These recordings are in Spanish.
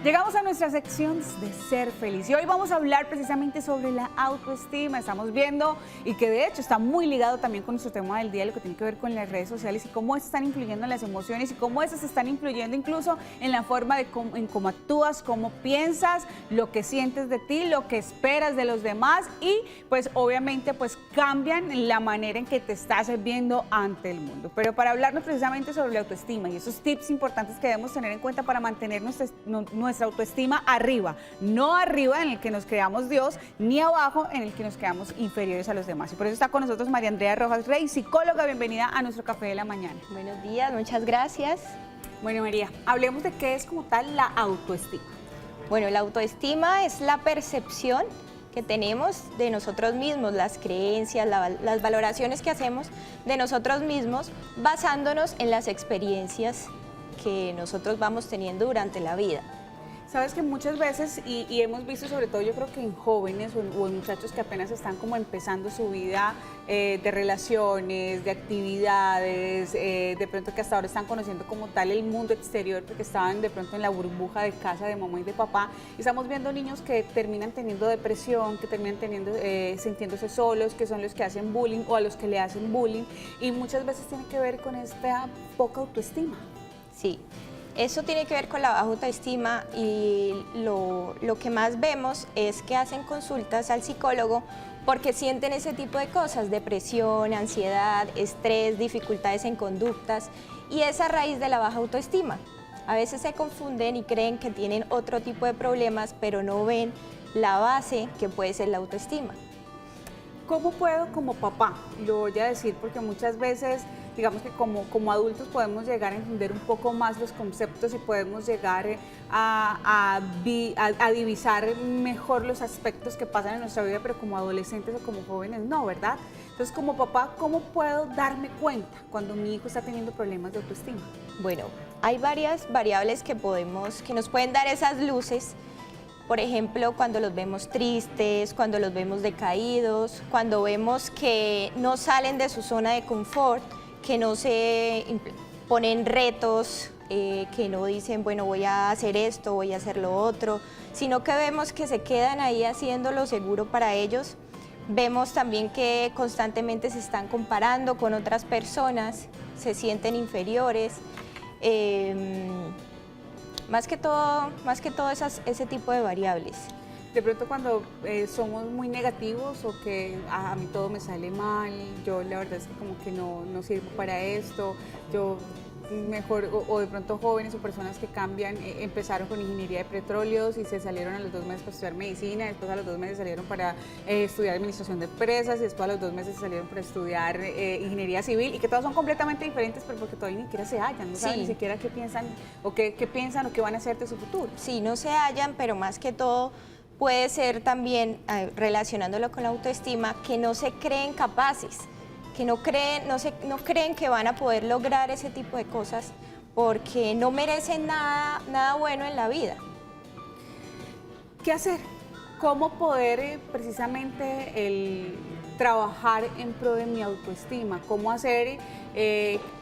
Llegamos a nuestra sección de Ser Feliz y hoy vamos a hablar precisamente sobre la autoestima. Estamos viendo y que de hecho está muy ligado también con nuestro tema del día, lo que tiene que ver con las redes sociales y cómo están influyendo en las emociones y cómo esas están influyendo incluso en la forma de cómo actúas, cómo piensas, lo que sientes de ti, lo que esperas de los demás y pues obviamente pues cambian la manera en que te estás viendo ante el mundo. Pero para hablarnos precisamente sobre la autoestima y esos tips importantes que debemos tener en cuenta para mantener nuestra autoestima arriba, no arriba en el que nos creamos Dios, ni abajo en el que nos creamos inferiores a los demás. Y por eso está con nosotros María Andrea Rojas Rey, psicóloga. Bienvenida a nuestro Café de la Mañana. Buenos días, muchas gracias. Bueno, María, hablemos de qué es como tal la autoestima. Bueno, la autoestima es la percepción que tenemos de nosotros mismos, las creencias, las valoraciones que hacemos de nosotros mismos basándonos en las experiencias que nosotros vamos teniendo durante la vida. Sabes que muchas veces, y hemos visto sobre todo yo creo que en jóvenes o en muchachos que apenas están como empezando su vida de relaciones, de actividades, de pronto que hasta ahora están conociendo como tal el mundo exterior porque estaban de pronto en la burbuja de casa de mamá y de papá, y estamos viendo niños que terminan teniendo depresión, que terminan sintiéndose solos, que son los que hacen bullying o a los que le hacen bullying, y muchas veces tiene que ver con esta poca autoestima. Sí. Eso tiene que ver con la baja autoestima y lo que más vemos es que hacen consultas al psicólogo porque sienten ese tipo de cosas, depresión, ansiedad, estrés, dificultades en conductas, y es a raíz de la baja autoestima. A veces se confunden y creen que tienen otro tipo de problemas, pero no ven la base que puede ser la autoestima. ¿Cómo puedo como papá? Lo voy a decir porque muchas veces, digamos que como adultos podemos llegar a entender un poco más los conceptos y podemos llegar a divisar mejor los aspectos que pasan en nuestra vida, pero como adolescentes o como jóvenes no, ¿verdad? Entonces, como papá, ¿cómo puedo darme cuenta cuando mi hijo está teniendo problemas de autoestima? Bueno, hay varias variables que nos pueden dar esas luces. Por ejemplo, cuando los vemos tristes, cuando los vemos decaídos, cuando vemos que no salen de su zona de confort, que no se ponen retos, que no dicen, bueno, voy a hacer esto, voy a hacer lo otro, sino que vemos que se quedan ahí haciendo lo seguro para ellos. Vemos también que constantemente se están comparando con otras personas, se sienten inferiores. Más que todo ese tipo de variables. De pronto cuando somos muy negativos o que a mí todo me sale mal, yo la verdad es que como que no sirvo para esto, yo mejor, o de pronto jóvenes o personas que cambian, empezaron con ingeniería de petróleos y se salieron a los 2 meses para estudiar medicina, después a los 2 meses salieron para estudiar administración de empresas y después a los 2 meses salieron para estudiar ingeniería civil, y que todas son completamente diferentes, pero porque todavía ni siquiera se hallan, no saben ni siquiera qué piensan o qué van a hacer de su futuro. Sí, no se hallan, pero más que todo puede ser también, relacionándolo con la autoestima, que no se creen capaces, que no creen que van a poder lograr ese tipo de cosas porque no merecen nada bueno en la vida. ¿Qué hacer? ¿Cómo poder precisamente trabajar en pro de mi autoestima? ¿Cómo hacer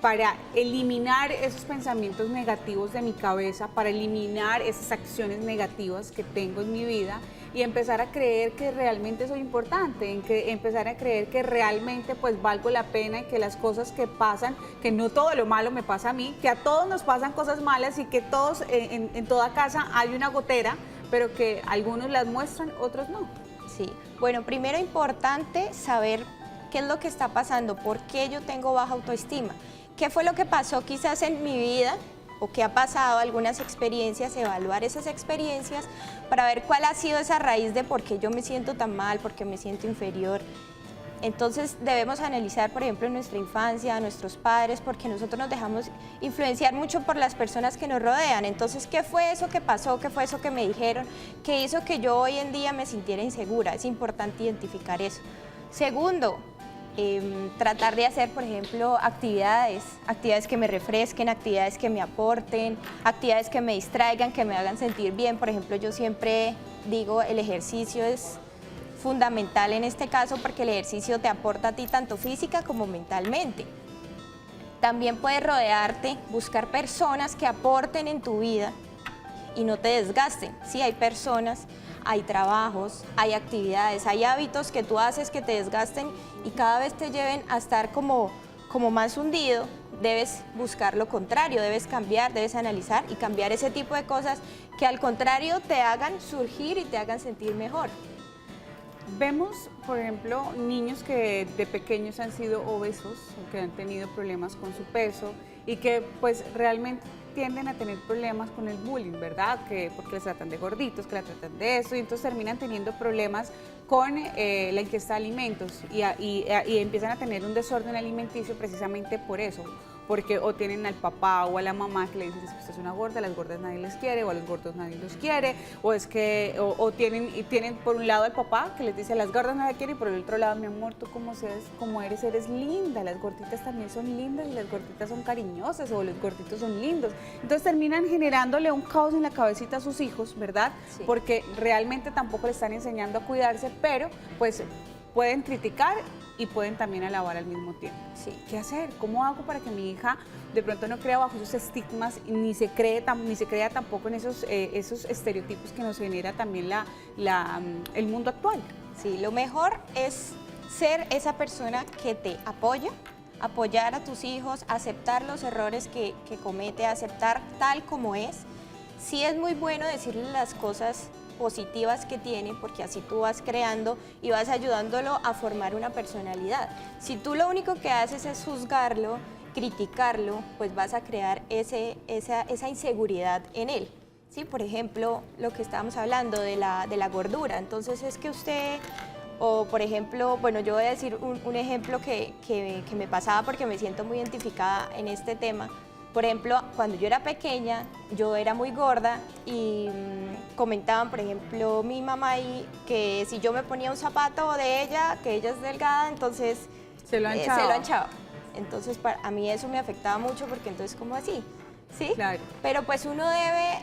para eliminar esos pensamientos negativos de mi cabeza, para eliminar esas acciones negativas que tengo en mi vida y empezar a creer que realmente soy importante, empezar a creer que realmente pues valgo la pena y que las cosas que pasan, que no todo lo malo me pasa a mí, que a todos nos pasan cosas malas y que todos en toda casa hay una gotera, pero que algunos las muestran, otros no? Sí, bueno, primero importante saber qué es lo que está pasando, por qué yo tengo baja autoestima, qué fue lo que pasó quizás en mi vida o qué ha pasado, algunas experiencias, evaluar esas experiencias para ver cuál ha sido esa raíz de por qué yo me siento tan mal, por qué me siento inferior. Entonces debemos analizar, por ejemplo, en nuestra infancia, a nuestros padres, porque nosotros nos dejamos influenciar mucho por las personas que nos rodean. Entonces, ¿qué fue eso que pasó? ¿Qué fue eso que me dijeron? ¿Qué hizo que yo hoy en día me sintiera insegura? Es importante identificar eso. Segundo, tratar de hacer, por ejemplo, actividades que me refresquen, actividades que me aporten, actividades que me distraigan, que me hagan sentir bien. Por ejemplo, yo siempre digo, el ejercicio es fundamental en este caso porque el ejercicio te aporta a ti tanto física como mentalmente. También puedes rodearte, buscar personas que aporten en tu vida y no te desgasten. Sí, hay personas, hay trabajos, hay actividades, hay hábitos que tú haces que te desgasten y cada vez te lleven a estar como más hundido. Debes buscar lo contrario, debes cambiar, debes analizar y cambiar ese tipo de cosas que al contrario te hagan surgir y te hagan sentir mejor. Vemos, por ejemplo, niños que de pequeños han sido obesos o que han tenido problemas con su peso y que pues realmente tienden a tener problemas con el bullying, ¿verdad? Porque les tratan de gorditos, que la tratan de eso y entonces terminan teniendo problemas con la ingesta de alimentos y empiezan a tener un desorden alimenticio precisamente por eso. Porque o tienen al papá o a la mamá que le dicen es que usted es una gorda, a las gordas nadie les quiere, o a los gordos nadie los quiere, o es que, tienen por un lado al papá que les dice a las gordas nadie quiere, y por el otro lado, mi amor, tú como eres linda, las gorditas también son lindas y las gorditas son cariñosas, o los gorditos son lindos. Entonces terminan generándole un caos en la cabecita a sus hijos, ¿verdad? Sí. Porque realmente tampoco le están enseñando a cuidarse, pero pues pueden criticar y pueden también alabar al mismo tiempo. Sí. ¿Qué hacer? ¿Cómo hago para que mi hija de pronto no crea bajo esos estigmas ni se crea tampoco en esos estereotipos que nos genera también el mundo actual? Sí, lo mejor es ser esa persona que te apoya, apoyar a tus hijos, aceptar los errores que comete, aceptar tal como es. Sí es muy bueno decirle las cosas positivas que tiene, porque así tú vas creando y vas ayudándolo a formar una personalidad. Si tú lo único que haces es juzgarlo, criticarlo, pues vas a crear esa inseguridad en él. ¿Sí? Por ejemplo, lo que estábamos hablando de la gordura. Entonces es que usted, o por ejemplo, bueno, yo voy a decir un ejemplo que me pasaba porque me siento muy identificada en este tema. Por ejemplo, cuando yo era pequeña, yo era muy gorda y comentaban, por ejemplo, mi mamá que si yo me ponía un zapato de ella, que ella es delgada, entonces se lo anchaba. Entonces, a mí eso me afectaba mucho porque entonces, ¿cómo así? ¿Sí? Claro. Pero pues uno debe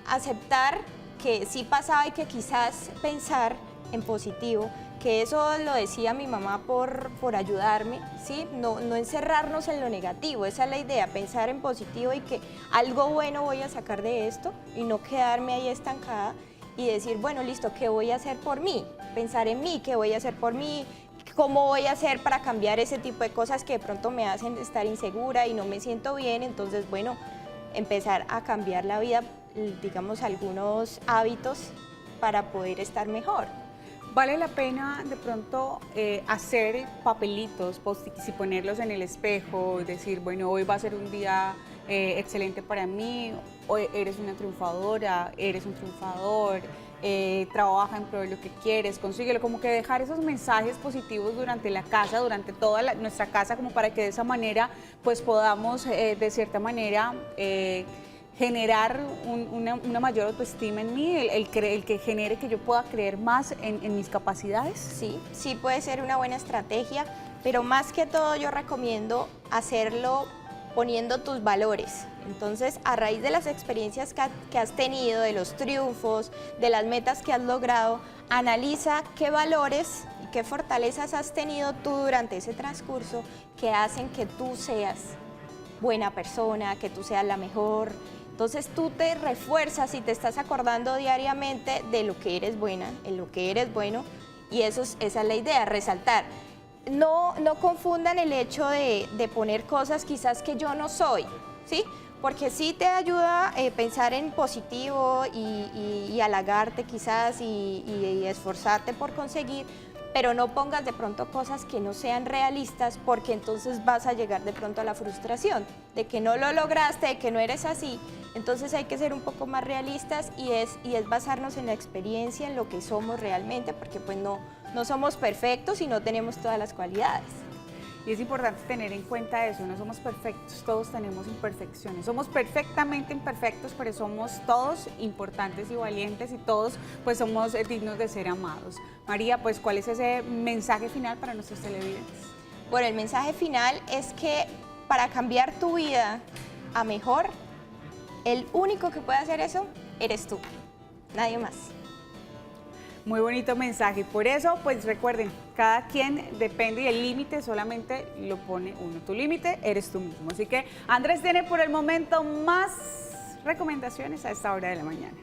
aceptar que sí pasaba y que quizás pensar en positivo, que eso lo decía mi mamá por ayudarme, ¿sí? No encerrarnos en lo negativo, esa es la idea, pensar en positivo y que algo bueno voy a sacar de esto y no quedarme ahí estancada y decir, bueno, listo, ¿qué voy a hacer por mí? Pensar en mí, ¿qué voy a hacer por mí? ¿Cómo voy a hacer para cambiar ese tipo de cosas que de pronto me hacen estar insegura y no me siento bien? Entonces, bueno, empezar a cambiar la vida, digamos, algunos hábitos para poder estar mejor. ¿Vale la pena de pronto hacer papelitos, post-its y ponerlos en el espejo y decir, bueno, hoy va a ser un día excelente para mí, hoy eres una triunfadora, eres un triunfador, trabaja en pro de lo que quieres, consíguelo, como que dejar esos mensajes positivos durante la casa, durante toda nuestra casa, como para que de esa manera pues podamos de cierta manera generar una mayor autoestima en mí, el que genere que yo pueda creer más en mis capacidades? Sí puede ser una buena estrategia, pero más que todo yo recomiendo hacerlo poniendo tus valores. Entonces, a raíz de las experiencias que has tenido, de los triunfos, de las metas que has logrado, analiza qué valores y qué fortalezas has tenido tú durante ese transcurso que hacen que tú seas buena persona, que tú seas la mejor. Entonces tú te refuerzas y te estás acordando diariamente de lo que eres buena, en lo que eres bueno, y esa es la idea, resaltar. No confundan el hecho de poner cosas quizás que yo no soy, ¿sí? Porque sí te ayuda pensar en positivo y halagarte quizás y esforzarte por conseguir, pero no pongas de pronto cosas que no sean realistas porque entonces vas a llegar de pronto a la frustración de que no lo lograste, de que no eres así. Entonces hay que ser un poco más realistas y es basarnos en la experiencia, en lo que somos realmente, porque pues no somos perfectos y no tenemos todas las cualidades. Y es importante tener en cuenta eso, no somos perfectos, todos tenemos imperfecciones, somos perfectamente imperfectos, pero somos todos importantes y valientes y todos pues somos dignos de ser amados. María, pues ¿cuál es ese mensaje final para nuestros televidentes? Bueno, el mensaje final es que para cambiar tu vida a mejor, el único que puede hacer eso eres tú, nadie más. Muy bonito mensaje, por eso pues recuerden, cada quien depende y el límite solamente lo pone uno, tu límite eres tú mismo. Así que Andrés tiene por el momento más recomendaciones a esta hora de la mañana.